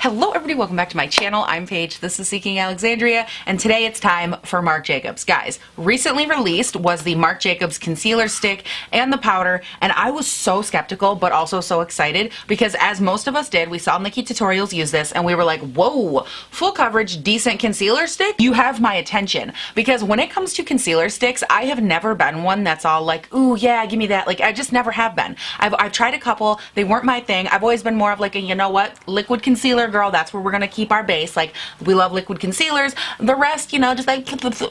Hello everybody, welcome back to my channel. I'm Paige, this is Seeking Alexandria, and today it's time for Marc Jacobs. Guys, recently released was the Marc Jacobs concealer stick and the powder, and I was so skeptical but also so excited because as most of us did, we saw Nikki tutorials use this and we were like, whoa, full coverage, decent concealer stick? You have my attention. Because when it comes to concealer sticks, I have never been one that's all like, ooh yeah, give me that. Like, I just never have been. I've tried a couple, they weren't my thing. I've always been more of like a, you know what, liquid concealer girl, that's where we're gonna keep our base. Like, we love liquid concealers. The rest, you know, just like,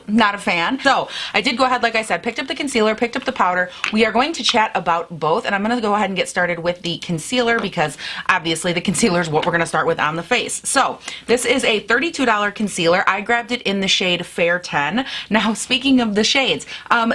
not a fan. So I did go ahead, like I said, picked up the concealer, picked up the powder. We are going to chat about both, and I'm gonna go ahead and get started with the concealer because obviously the concealer is what we're gonna start with on the face. So this is a $32 concealer. I grabbed it in the shade Fair 10. Now, speaking of the shades,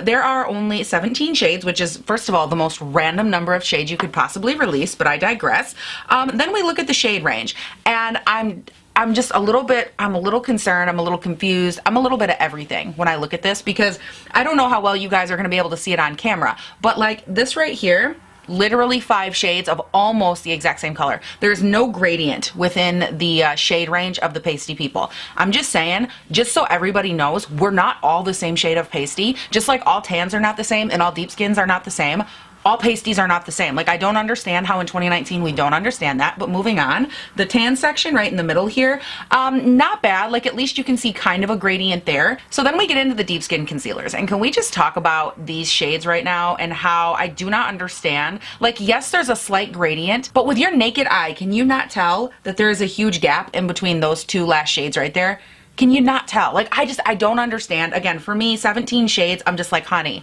there are only 17 shades, which is, first of all, the most random number of shades you could possibly release, but I digress. Then we look at the shade range, and I'm just a little bit, I'm a little concerned, I'm a little confused, I'm a little bit of everything when I look at this because I don't know how well you guys are going to be able to see it on camera, but like this right here, literally 5 shades of almost the exact same color. There's no gradient within the shade range of the pasty people. I'm just saying, just so everybody knows, we're not all the same shade of pasty, just like all tans are not the same and all deep skins are not the same. All pasties are not the same. Like, I don't understand how in 2019 we don't understand that, but moving on. The tan section right in the middle here, not bad. Like, at least you can see kind of a gradient there. So then we get into the deep skin concealers, and can we just talk about these shades right now and how I do not understand? Like, yes, there's a slight gradient, but with your naked eye, can you not tell that there is a huge gap in between those two last shades right there? Can you not tell? Like, I don't understand. Again, for me, 17 shades, I'm just like, honey,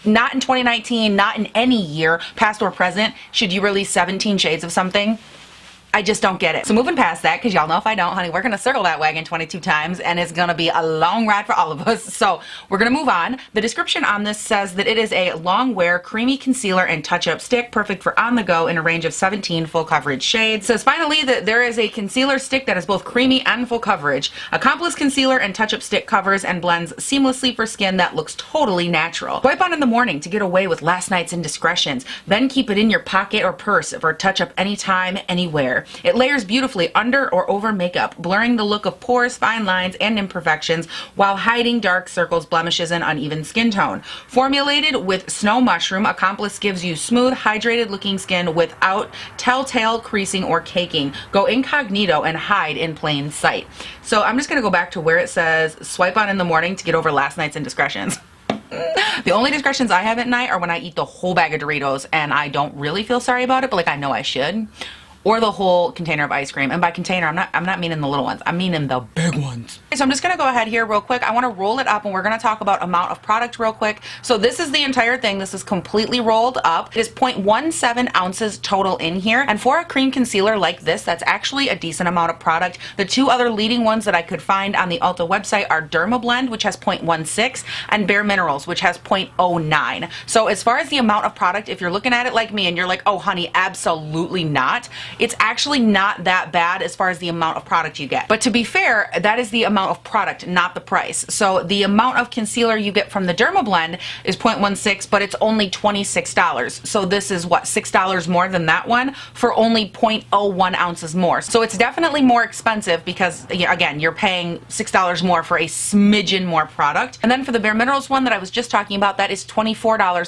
not in 2019, not in any year, past or present, should you release 17 shades of something. I just don't get it. So moving past that, because y'all know if I don't, honey, we're going to circle that wagon 22 times and it's going to be a long ride for all of us. So we're going to move on. The description on this says that it is a long wear creamy concealer and touch-up stick, perfect for on the go in a range of 17 full coverage shades. It says finally that there is a concealer stick that is both creamy and full coverage. Accomplice concealer and touch-up stick covers and blends seamlessly for skin that looks totally natural. Wipe on in the morning to get away with last night's indiscretions. Then keep it in your pocket or purse for a touch-up anytime, anywhere. It layers beautifully under or over makeup, blurring the look of pores, fine lines, and imperfections while hiding dark circles, blemishes, and uneven skin tone. Formulated with snow mushroom, Accomplice gives you smooth, hydrated looking skin without telltale creasing or caking. Go incognito and hide in plain sight. So I'm just going to go back to where it says swipe on in the morning to get over last night's indiscretions. The only discretions I have at night are when I eat the whole bag of Doritos and I don't really feel sorry about it, but like I know I should. Or the whole container of ice cream. And by container, I'm not meaning the little ones. I'm meaning the big ones. Okay, so I'm just gonna go ahead here real quick. I wanna roll it up and we're gonna talk about amount of product real quick. So this is the entire thing. This is completely rolled up. It is 0.17 ounces total in here. And for a cream concealer like this, that's actually a decent amount of product. The two other leading ones that I could find on the Ulta website are Dermablend, which has 0.16, and Bare Minerals, which has 0.09. So as far as the amount of product, if you're looking at it like me and you're like, oh honey, absolutely not, it's actually not that bad as far as the amount of product you get. But to be fair, that is the amount of product, not the price. So the amount of concealer you get from the Dermablend is 0.16, but it's only $26. So this is what, $6 more than that one for only 0.01 ounces more. So it's definitely more expensive because, again, you're paying $6 more for a smidgen more product. And then for the Bare Minerals one that I was just talking about, that is $24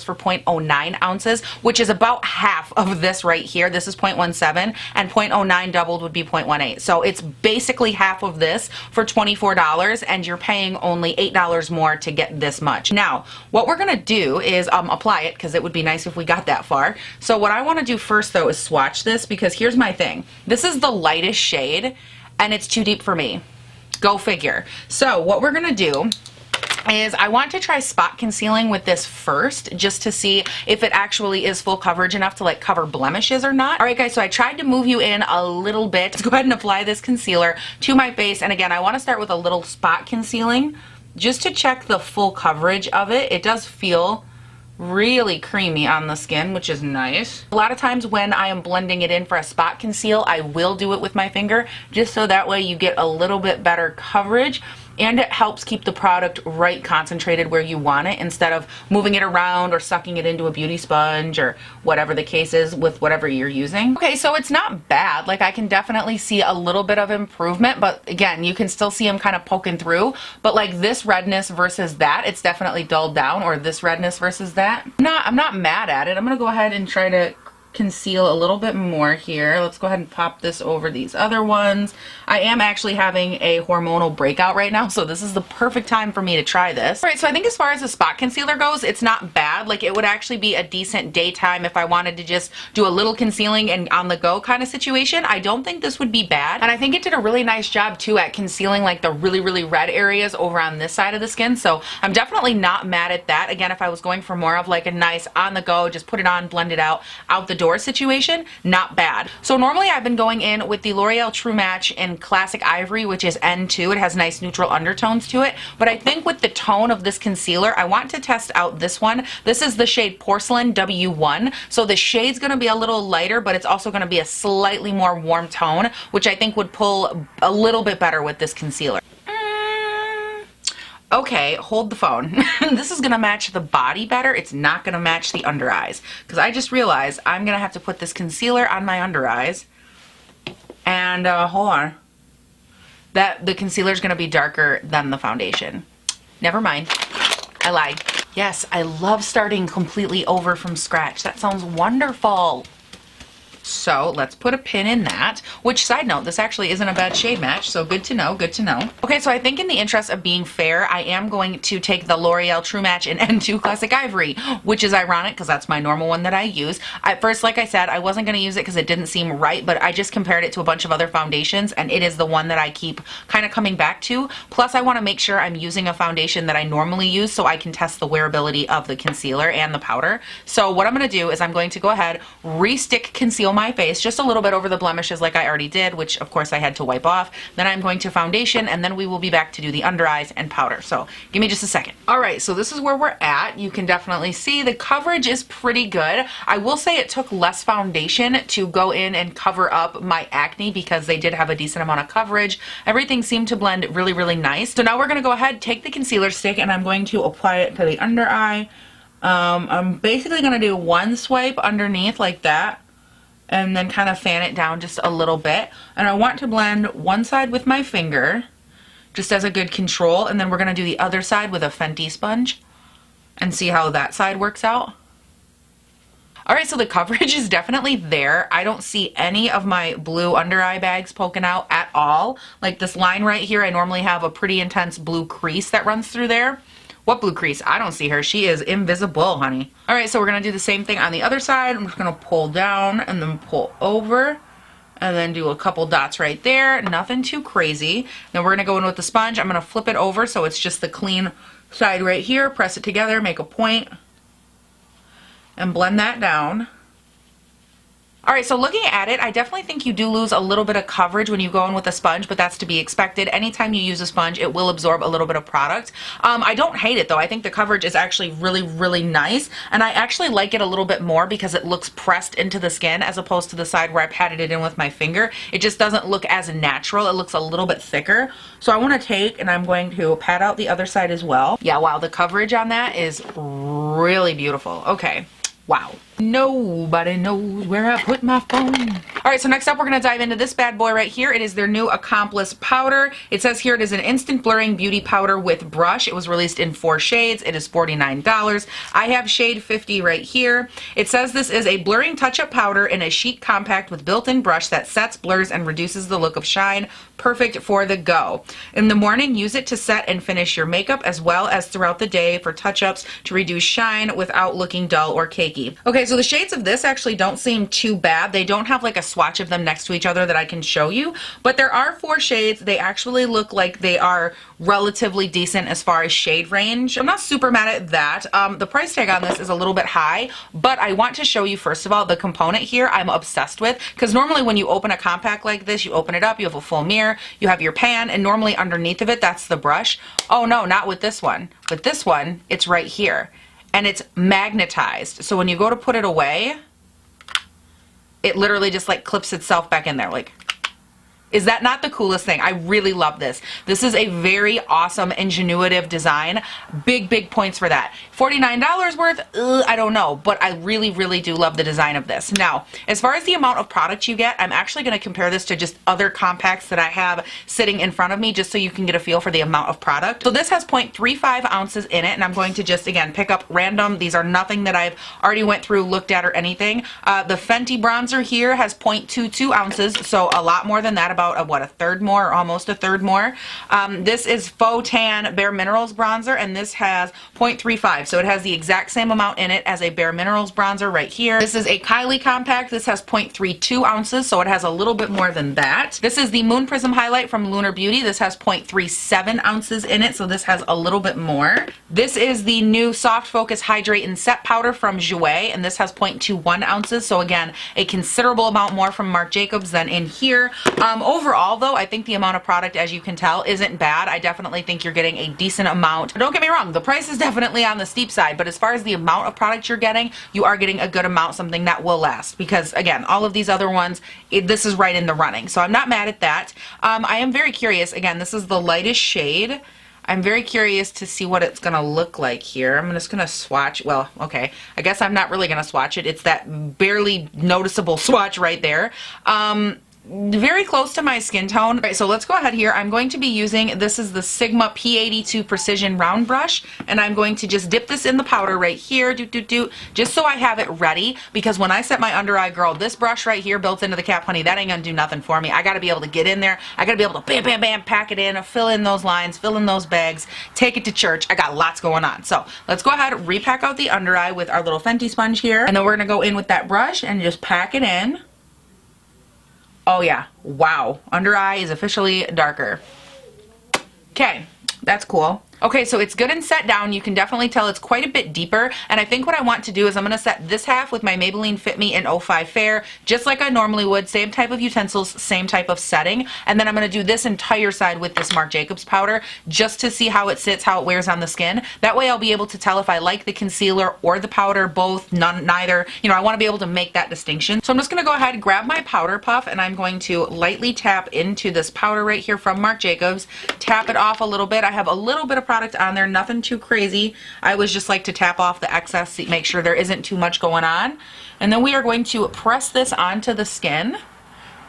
for 0.09 ounces, which is about half of this right here. This is 0.17. And 0.09 doubled would be 0.18. So it's basically half of this for $24 and you're paying only $8 more to get this much. Now, what we're gonna do is apply it because it would be nice if we got that far. So what I wanna do first though is swatch this because here's my thing. This is the lightest shade and it's too deep for me. Go figure. So what we're gonna do is I want to try spot concealing with this first just to see if it actually is full coverage enough to like cover blemishes or not. Alright guys, so I tried to move you in a little bit. Let's go ahead and apply this concealer to my face, and again I want to start with a little spot concealing just to check the full coverage of it. It does feel really creamy on the skin, which is nice. A lot of times when I am blending it in for a spot conceal, I will do it with my finger just so that way you get a little bit better coverage. and it helps keep the product right concentrated where you want it instead of moving it around or sucking it into a beauty sponge or whatever the case is with whatever you're using. Okay, so it's not bad. Like, I can definitely see a little bit of improvement, but again, you can still see them kind of poking through. But like this redness versus that, it's definitely dulled down, or this redness versus that. I'm not mad at it. I'm gonna go ahead and try to conceal a little bit more here. Let's go ahead and pop this over these other ones. I am actually having a hormonal breakout right now, so this is the perfect time for me to try this. All right, so I think as far as the spot concealer goes, it's not bad. Like, it would actually be a decent daytime if I wanted to just do a little concealing and on the go kind of situation. I don't think this would be bad. And I think it did a really nice job too at concealing like the really, really red areas over on this side of the skin. So I'm definitely not mad at that. Again, if I was going for more of like a nice on the go, just put it on, blend it out the door situation, not bad. So normally I've been going in with the L'Oreal True Match in Classic Ivory, which is N2. It has nice neutral undertones to it, but I think with the tone of this concealer, I want to test out this one. This is the shade Porcelain W1. So the shade's going to be a little lighter, but it's also going to be a slightly more warm tone, which I think would pull a little bit better with this concealer. Okay, hold the phone. This is gonna match the body better. It's not gonna match the under eyes, because I just realized I'm gonna have to put this concealer on my under eyes. And hold on, the concealer is gonna be darker than the foundation. Never mind, I lied. Yes, I love starting completely over from scratch. That sounds wonderful. So let's put a pin in that, which, side note, this actually isn't a bad shade match, so good to know, good to know. Okay, so I think in the interest of being fair, I am going to take the L'Oreal True Match in N2 Classic Ivory, which is ironic because that's my normal one that I use. At first, like I said, I wasn't going to use it because it didn't seem right, but I just compared it to a bunch of other foundations, and it is the one that I keep kind of coming back to. Plus, I want to make sure I'm using a foundation that I normally use so I can test the wearability of the concealer and the powder. So what I'm going to do is I'm going to go ahead, re-stick conceal my face just a little bit over the blemishes like I already did, which of course I had to wipe off. Then I'm going to foundation, and then we will be back to do the under eyes and powder. So give me just a second. All right, so this is where we're at. You can definitely see the coverage is pretty good. I will say it took less foundation to go in and cover up my acne because they did have a decent amount of coverage. Everything seemed to blend really, really nice. So now we're going to go ahead, take the concealer stick, and I'm going to apply it to the under eye. I'm basically going to do one swipe underneath like that, and then kind of fan it down just a little bit. And I want to blend one side with my finger, just as a good control, and then we're going to do the other side with a Fenty sponge and see how that side works out. Alright, so the coverage is definitely there. I don't see any of my blue under eye bags poking out at all. Like this line right here, I normally have a pretty intense blue crease that runs through there. What blue crease? I don't see her. She is invisible, honey. All right, so we're going to do the same thing on the other side. I'm just going to pull down and then pull over and then do a couple dots right there. Nothing too crazy. Then we're going to go in with the sponge. I'm going to flip it over so it's just the clean side right here. Press it together, make a point, and blend that down. All right, so looking at it, I definitely think you do lose a little bit of coverage when you go in with a sponge, but that's to be expected. Anytime you use a sponge, it will absorb a little bit of product. I don't hate it though. I think the coverage is actually really, really nice, and I actually like it a little bit more because it looks pressed into the skin as opposed to the side where I patted it in with my finger. It just doesn't look as natural. It looks a little bit thicker. So I want to take, and I'm going to pat out the other side as well. Yeah, wow, the coverage on that is really beautiful. Okay. Wow. Nobody knows where I put my phone. All right, so next up we're going to dive into this bad boy right here. It is their new Accomplice Powder. It says here it is an instant blurring beauty powder with brush. It was released in 4 shades. It is $49. I have shade 50 right here. It says this is a blurring touch-up powder in a chic compact with built-in brush that sets, blurs, and reduces the look of shine. Perfect for the go. In the morning, use it to set and finish your makeup as well as throughout the day for touch-ups to reduce shine without looking dull or cakey. Okay, so the shades of this actually don't seem too bad. They don't have like a swatch of them next to each other that I can show you, but there are 4 shades. They actually look like they are relatively decent as far as shade range. I'm not super mad at that. The price tag on this is a little bit high, but I want to show you first of all the component here I'm obsessed with, because normally when you open a compact like this, you open it up, you have a full mirror, you have your pan, and normally underneath of it, that's the brush. Oh no, not with this one. With this one, it's right here. And it's magnetized. So when you go to put it away, it literally just like clips itself back in there. Like, Is that not the coolest thing? I really love this. This is a very awesome, ingenuitive design. Big points for that. $49 worth? I don't know, but I really do love the design of this. Now, as far as the amount of product you get, I'm actually going to compare this to just other compacts that I have sitting in front of me, just so you can get a feel for the amount of product. So this has 0.35 ounces in it, and I'm going to just, again, pick up random. These are nothing that I've already went through, looked at, or anything. The Fenty bronzer here has 0.22 ounces, so a lot more than that, about what, a third more, or almost a third more. This is Faux Tan Bare Minerals bronzer, and this has 0.35, so it has the exact same amount in it as a Bare Minerals bronzer right here. This is a Kylie compact. This has 0.32 ounces, so it has a little bit more than that. This is the Moon Prism highlight from Lunar Beauty. This has 0.37 ounces in it, so this has a little bit more. This is the new Soft Focus Hydrate and Set powder from Jouer, and this has 0.21 ounces, so again, a considerable amount more from Marc Jacobs than in here. Overall though, I think the amount of product, as you can tell, isn't bad. I definitely think you're getting a decent amount. Don't get me wrong, the price is definitely on the steep side, but as far as the amount of product you're getting, you are getting a good amount, something that will last, because again, all of these other ones, this is right in the running, so I'm not mad at that. I am very curious. Again, this is the lightest shade. I'm very curious to see what it's gonna look like here. I'm just gonna swatch. Well, okay, I guess I'm not really gonna swatch it. It's that barely noticeable swatch right there. Very close to my skin tone. All right, so let's go ahead here. I'm going to be using, this is the Sigma P82 Precision Round Brush, and I'm going to just dip this in the powder right here, just so I have it ready, because when I set my under eye, girl, this brush right here built into the cap, honey, that ain't gonna do nothing for me. I gotta be able to get in there. I gotta be able to bam, pack it in, fill in those lines, fill in those bags, take it to church. I got lots going on. So let's go ahead, repack out the under eye with our little Fenty sponge here, and then we're gonna go in with that brush and just pack it in. Oh yeah, wow, under eye is officially darker. Okay, that's cool. Okay, so it's good and set down. You can definitely tell it's quite a bit deeper, and I think what I want to do is I'm going to set this half with my Maybelline Fit Me in 05 Fair, just like I normally would, same type of utensils, same type of setting, and then I'm going to do this entire side with this Marc Jacobs powder, just to see how it sits, how it wears on the skin. That way I'll be able to tell if I like the concealer or the powder, both, none, neither. You know, I want to be able to make that distinction. So I'm just going to go ahead and grab my powder puff, and I'm going to lightly tap into this powder right here from Marc Jacobs, tap it off a little bit. I have a little bit of product on there, nothing too crazy. I always just like to tap off the excess, make sure there isn't too much going on. And then we are going to press this onto the skin.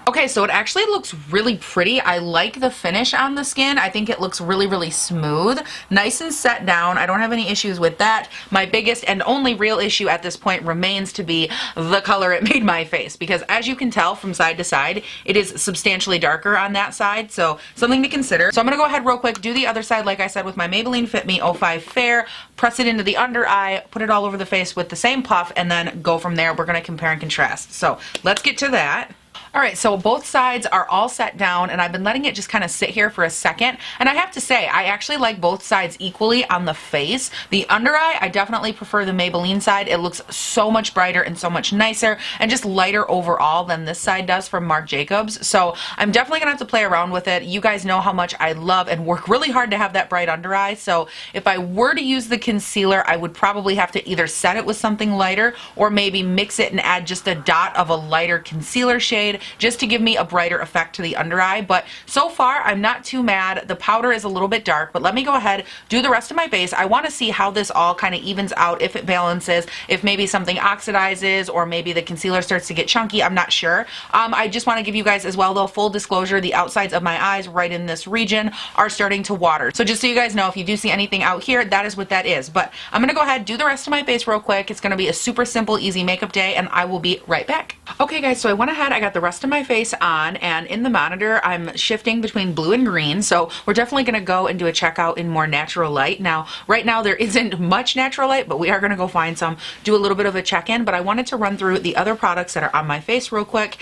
Okay, so it actually looks really pretty. I like the finish on the skin. I think it looks really smooth. Nice and set down. I don't have any issues with that. My biggest and only real issue at this point remains to be the color it made my face, because as you can tell from side to side, it is substantially darker on that side, so something to consider. So I'm gonna go ahead real quick, do the other side like I said with my Maybelline Fit Me 05 Fair, press it into the under eye, put it all over the face with the same puff, and then go from there. We're gonna compare and contrast. So let's get to that. Alright, so both sides are all set down, and I've been letting it just kind of sit here for a second, and I have to say, I actually like both sides equally on the face. The under eye, I definitely prefer the Maybelline side. It looks so much brighter and so much nicer, and just lighter overall than this side does from Marc Jacobs, so I'm definitely going to have to play around with it. You guys know how much I love and work really hard to have that bright under eye, so if I were to use the concealer, I would probably have to either set it with something lighter, or maybe mix it and add just a dot of a lighter concealer shade, just to give me a brighter effect to the under eye. But so far I'm not too mad. The powder is a little bit dark, but let me go ahead, do the rest of my base. I want to see how this all kind of evens out, if it balances, if maybe something oxidizes, or maybe the concealer starts to get chunky. I'm not sure. I just want to give you guys as well, though, full disclosure, the outsides of my eyes right in this region are starting to water. So just so you guys know, if you do see anything out here, that is what that is. But I'm going to go ahead, do the rest of my base real quick. It's going to be a super simple, easy makeup day, and I will be right back. Okay guys, so I went ahead, I got the rest of my face on, and in the monitor I'm shifting between blue and green, so we're definitely going to go and do a checkout in more natural light. Now, right now there isn't much natural light, but we are going to go find some, do a little bit of a check-in, but I wanted to run through the other products that are on my face real quick.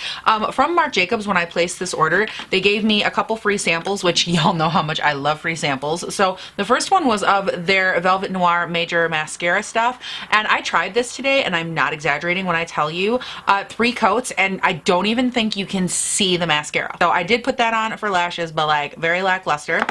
From Marc Jacobs, when I placed this order, they gave me a couple free samples, which y'all know how much I love free samples. So the first one was of their Velvet Noir Major Mascara stuff, and I tried this today, and I'm not exaggerating when I tell you, 3 coats, and I don't even think you can see the mascara. So I did put that on for lashes, but like very lackluster.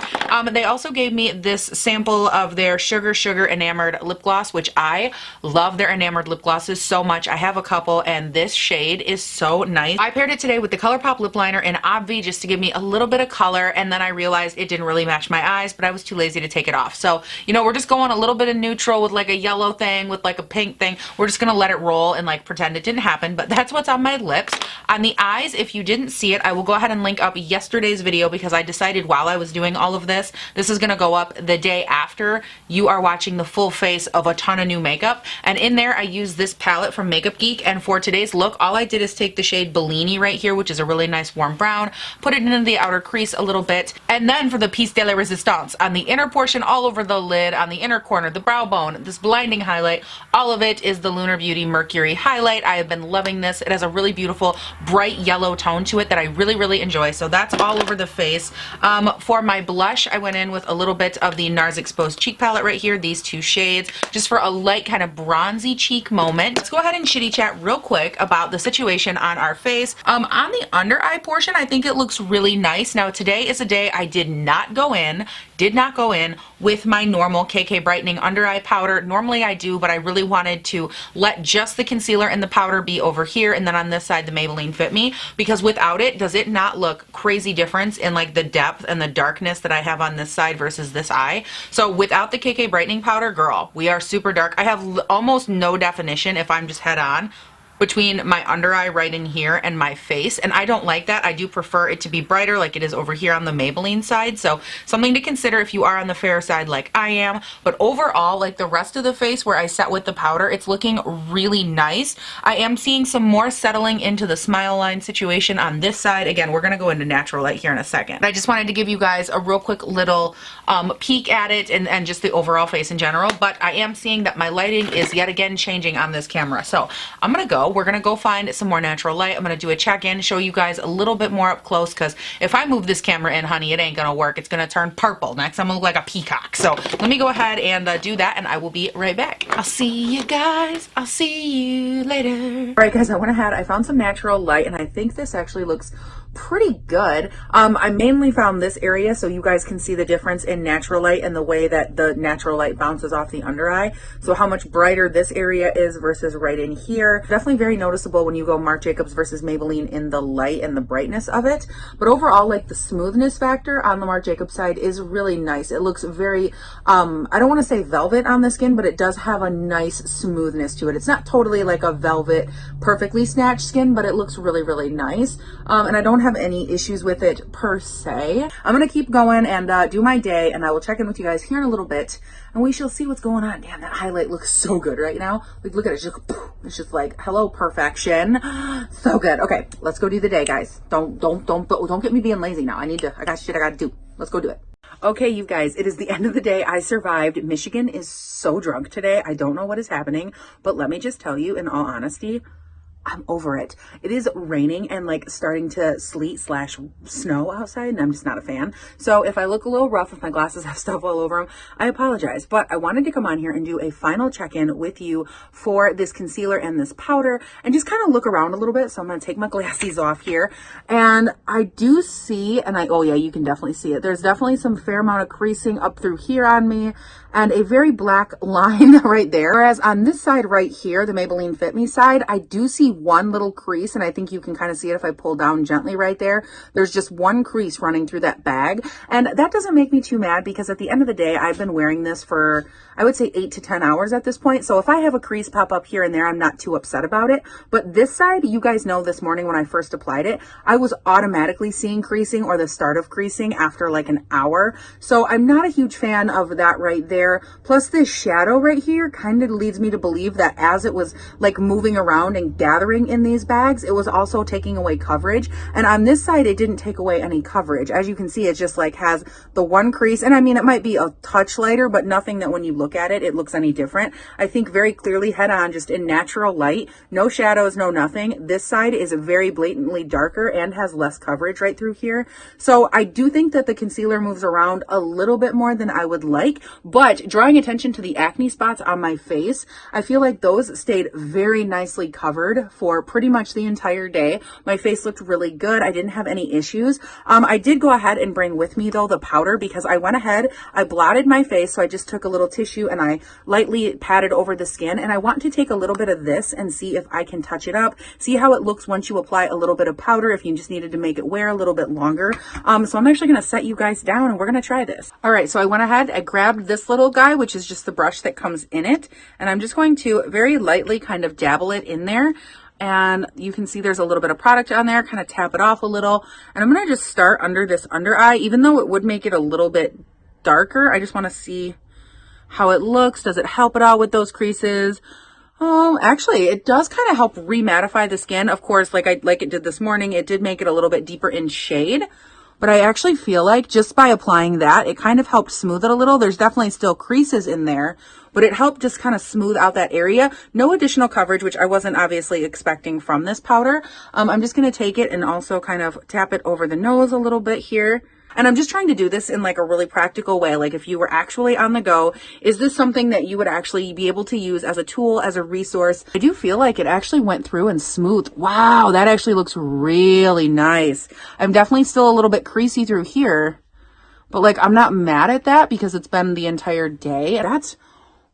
They also gave me this sample of their Sugar Enamored lip gloss, which I love their Enamored lip glosses so much. I have a couple, and this shade is so nice. I paired it today with the Colourpop lip liner in Obvi just to give me a little bit of color, and then I realized it didn't really match my eyes, but I was too lazy to take it off. So, you know, we're just going a little bit of neutral with like a yellow thing, with like a pink thing. We're just gonna let it roll and like pretend it didn't happen, but that's what's on my lips. On the eyes, if you didn't see it, I will go ahead and link up yesterday's video because I decided while I was doing all of this is gonna go up the day after you are watching the full face of a ton of new makeup. And in there, I used this palette from Makeup Geek, and for today's look, all I did is take the shade Bellini right here, which is a really nice warm brown, put it into the outer crease a little bit, and then for the piece de la resistance, on the inner portion, all over the lid, on the inner corner, the brow bone, this blinding highlight, all of it is the Lunar Beauty Mercury highlight. I have been loving this. It has a really beautiful bright yellow tone to it that I really enjoy, so that's all over the face. For my blush, I went in with a little bit of the Nars Exposed Cheek Palette right here, these two shades, just for a light kind of bronzy cheek moment. Let's go ahead and chitty chat real quick about the situation on our face. On the under eye portion, I think it looks really nice. Now today is a day I did not go in with my normal KK Brightening Under Eye Powder. Normally I do, but I really wanted to let just the concealer and the powder be over here, and then on this side the Maybelline Fit Me, because without it, does it not look crazy difference in like the depth and the darkness that I have on this side versus this eye? So without the KK Brightening Powder, girl, we are super dark. I have almost no definition if I'm just head on between my under eye right in here and my face, and I don't like that. I do prefer it to be brighter like it is over here on the Maybelline side, so something to consider if you are on the fair side like I am. But overall, like the rest of the face where I set with the powder, it's looking really nice. I am seeing some more settling into the smile line situation on this side. Again, we're gonna go into natural light here in a second. I just wanted to give you guys a real quick little peek at it and just the overall face in general, but I am seeing that my lighting is yet again changing on this camera. So I'm gonna go. We're gonna go find some more natural light. I'm gonna do a check-in, show you guys a little bit more up close, because if I move this camera in, honey, it ain't gonna work. It's gonna turn purple. Next, I'm gonna look like a peacock. So let me go ahead and do that, and I will be right back. I'll see you guys. I'll see you later. All right, guys, I went ahead. I found some natural light, and I think this actually looks pretty good. I mainly found this area so you guys can see the difference in natural light and the way that the natural light bounces off the under eye. So how much brighter this area is versus right in here. Definitely very noticeable when you go Marc Jacobs versus Maybelline in the light and the brightness of it. But overall, like the smoothness factor on the Marc Jacobs side is really nice. It looks very, I don't want to say velvet on the skin, but it does have a nice smoothness to it. It's not totally like a velvet, perfectly snatched skin, but it looks really nice. And I don't have any issues with it per se. I'm gonna keep going and do my day, and I will check in with you guys here in a little bit, and we shall see what's going on. Damn, that highlight looks so good right now. Like, look at it, it's just like, hello perfection. So good. Okay, let's go do the day, guys. Don't get me being lazy now. I got shit I gotta do. Let's go do it. Okay, you guys, it is the end of the day. I survived. Michigan is so drunk today. I don't know what is happening, but let me just tell you, in all honesty, I'm over it. It is raining and like starting to sleet / snow outside, and I'm just not a fan. So if I look a little rough, if my glasses have stuff all over them, I apologize. But I wanted to come on here and do a final check-in with you for this concealer and this powder and just kind of look around a little bit. So I'm going to take my glasses off here, and I do see, and oh yeah, you can definitely see it. There's definitely some fair amount of creasing up through here on me and a very black line right there. Whereas on this side right here, the Maybelline Fit Me side, I do see one little crease, and I think you can kind of see it if I pull down gently right there. There's just one crease running through that bag, and that doesn't make me too mad because at the end of the day, I've been wearing this for, I would say 8 to 10 hours at this point. So if I have a crease pop up here and there, I'm not too upset about it. But this side, you guys know this morning when I first applied it, I was automatically seeing creasing or the start of creasing after like an hour. So I'm not a huge fan of that right there. Plus this shadow right here kind of leads me to believe that as it was like moving around and gathering in these bags, it was also taking away coverage. And on this side, it didn't take away any coverage. As you can see, it just like has the one crease. And I mean, it might be a touch lighter, but nothing that when you look at it, it looks any different. I think very clearly head on, just in natural light, no shadows, no nothing. This side is very blatantly darker and has less coverage right through here. So I do think that the concealer moves around a little bit more than I would like, but drawing attention to the acne spots on my face, I feel like those stayed very nicely covered for pretty much the entire day. My face looked really good. I didn't have any issues. I did go ahead and bring with me though the powder because I went ahead, I blotted my face. So I just took a little tissue and I lightly patted over the skin, and I want to take a little bit of this and see if I can touch it up, see how it looks once you apply a little bit of powder, if you just needed to make it wear a little bit longer. So I'm actually going to set you guys down and we're going to try this. All right, so I went ahead, I grabbed this little guy, which is just the brush that comes in it, and I'm just going to very lightly kind of dabble it in there. And you can see there's a little bit of product on there, kind of tap it off a little. And I'm going to just start under this under eye, even though it would make it a little bit darker. I just want to see how it looks. Does it help at all with those creases? Oh, actually, it does kind of help remattify the skin. Of course, like it did this morning, it did make it a little bit deeper in shade. But I actually feel like just by applying that, it kind of helped smooth it a little. There's definitely still creases in there, but it helped just kind of smooth out that area. No additional coverage, which I wasn't obviously expecting from this powder. I'm just going to take it and also kind of tap it over the nose a little bit here. And I'm just trying to do this in like a really practical way. Like if you were actually on the go, is this something that you would actually be able to use as a tool, as a resource? I do feel like it actually went through and smoothed. Wow, that actually looks really nice. I'm definitely still a little bit creasy through here, but like I'm not mad at that because it's been the entire day. That's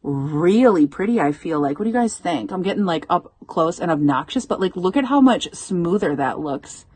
really pretty, I feel like. What do you guys think? I'm getting like up close and obnoxious, but like look at how much smoother that looks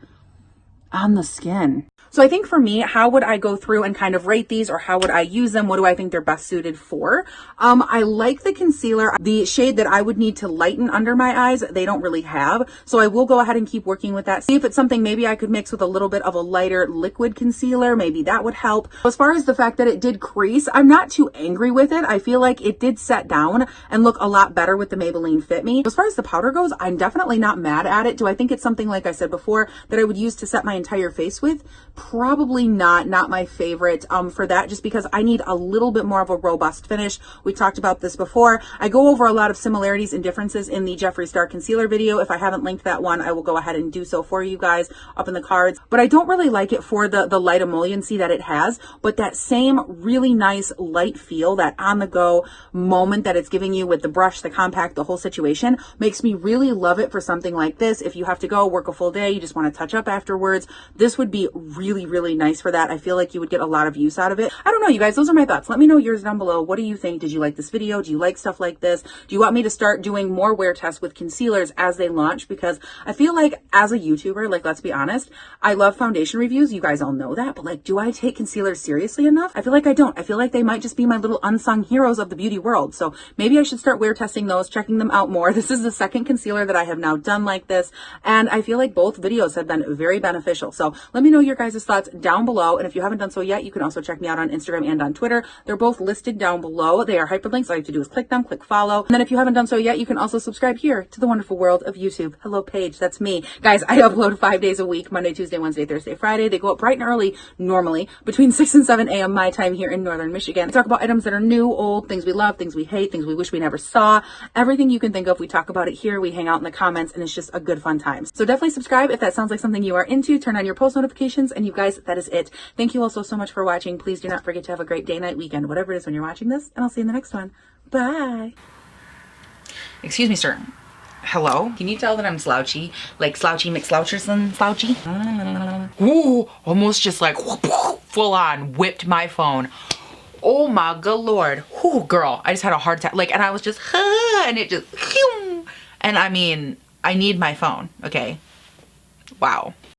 on the skin. So I think for me, how would I go through and kind of rate these, or how would I use them? What do I think they're best suited for? I like the concealer. The shade that I would need to lighten under my eyes, they don't really have. So I will go ahead and keep working with that. See if it's something maybe I could mix with a little bit of a lighter liquid concealer. Maybe that would help. As far as the fact that it did crease, I'm not too angry with it. I feel like it did set down and look a lot better with the Maybelline Fit Me. As far as the powder goes, I'm definitely not mad at it. Do I think it's something, like I said before, that I would use to set my entire face with? Probably not my favorite for that, just because I need a little bit more of a robust finish. We talked about this before. I go over a lot of similarities and differences in the Jeffree Star concealer video. If I haven't linked that one, I will go ahead and do so for you guys up in the cards. But I don't really like it for the light emolliency that it has, but that same really nice light feel, that on the go moment that it's giving you with the brush, the compact, the whole situation, makes me really love it for something like this. If you have to go work a full day, you just want to touch up afterwards, this would be really nice for that. I feel like you would get a lot of use out of it. I don't know, you guys, those are my thoughts. Let me know yours down below. What do you think? Did you like this video? Do you like stuff like this? Do you want me to start doing more wear tests with concealers as they launch? Because I feel like as a YouTuber, like, let's be honest, I love foundation reviews. You guys all know that, but like, do I take concealers seriously enough? I feel like I don't. I feel like they might just be my little unsung heroes of the beauty world. So maybe I should start wear testing those, checking them out more. This is the second concealer that I have now done like this, and I feel like both videos have been very beneficial. So let me know your guys' thoughts down below. And if you haven't done so yet, you can also check me out on Instagram and on Twitter. They're both listed down below. They are hyperlinks. All you have to do is click them, click follow. And then if you haven't done so yet, you can also subscribe here to the wonderful world of YouTube. Hello, Paige. That's me. Guys, I upload 5 days a week, Monday, Tuesday, Wednesday, Thursday, Friday. They go up bright and early, normally between 6 and 7 a.m. my time here in Northern Michigan. I talk about items that are new, old, things we love, things we hate, things we wish we never saw. Everything you can think of, we talk about it here. We hang out in the comments, and it's just a good fun time. So definitely subscribe if that sounds like something you are into. Turn on your post notifications, and you guys, that is it. Thank you all so much for watching. Please do not forget to have a great day, night, weekend, whatever it is when you're watching this, and I'll see you in the next one. Bye. Excuse me, sir. Hello? Can you tell that I'm slouchy? Like Slouchy McSloucherson slouchy? Ooh, almost just like full on whipped my phone. Oh my good lord. Ooh, girl, I just had a heart attack. Like, and I was just, and it just, and I mean, I need my phone, okay? Wow.